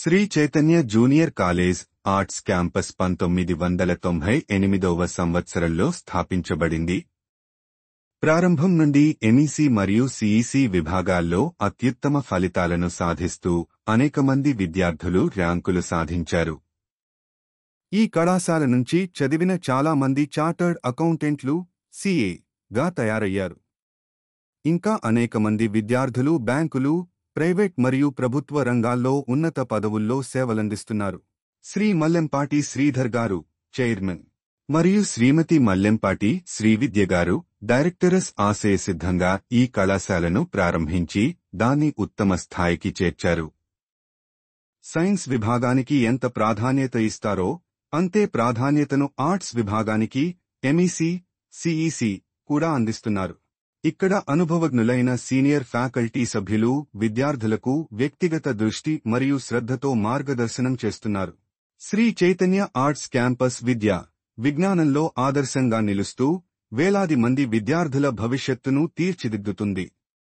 Shri Chaitanya junior college arts campus 1998వ సంవత్సరంలో స్థాపించబడింది. ప్రారంభం నుండి ఎంఈసీ మరియు సిఈసీ విభాగాల్లో అత్యుత్తమ ఫలితాలను సాధిస్తూ అనేక మంది విద్యార్థులు ర్యాంకులు సాధించారు. ఈ కళాశాల నుంచి చదివిన చాలా మంది చార్టర్డ్ అకౌంటెంట్లు సిఏ గా తయారయ్యారు. ఇంకా అనేక మంది విద్యార్థులు బ్యాంకులు, ప్రైవేట్ మరియు ప్రభుత్వ రంగాల్లో ఉన్నత పదవుల్లో సేవలందిస్తున్నారు. శ్రీ మల్లెంపాటి శ్రీధర్ గారు చైర్మన్ మరియు శ్రీమతి మల్లెంపాటి శ్రీవిద్య గారు డైరెక్టరస్ ఆశయసిద్ధంగా ఈ కళాశాలను ప్రారంభించి దాన్ని ఉత్తమ స్థాయికి చేర్చారు. సైన్స్ విభాగానికి ఎంత ప్రాధాన్యత ఇస్తారో అంతే ప్రాధాన్యతను ఆర్ట్స్ విభాగానికి ఎంఈసీ, సిఈసీ కూడా అందిస్తున్నారు. ఇక్కడ అనుభవజ్ఞులైన సీనియర్ ఫ్యాకల్టీ సభ్యులు విద్యార్థులకు వ్యక్తిగత దృష్టి మరియు శ్రద్ధతో మార్గదర్శనం చేస్తున్నారు. శ్రీ చైతన్య ఆర్ట్స్ క్యాంపస్ విద్య, విజ్ఞానంలో ఆదర్శంగా నిలుస్తూ వేలాది మంది విద్యార్థుల భవిష్యత్తును తీర్చిదిద్దుతుంది.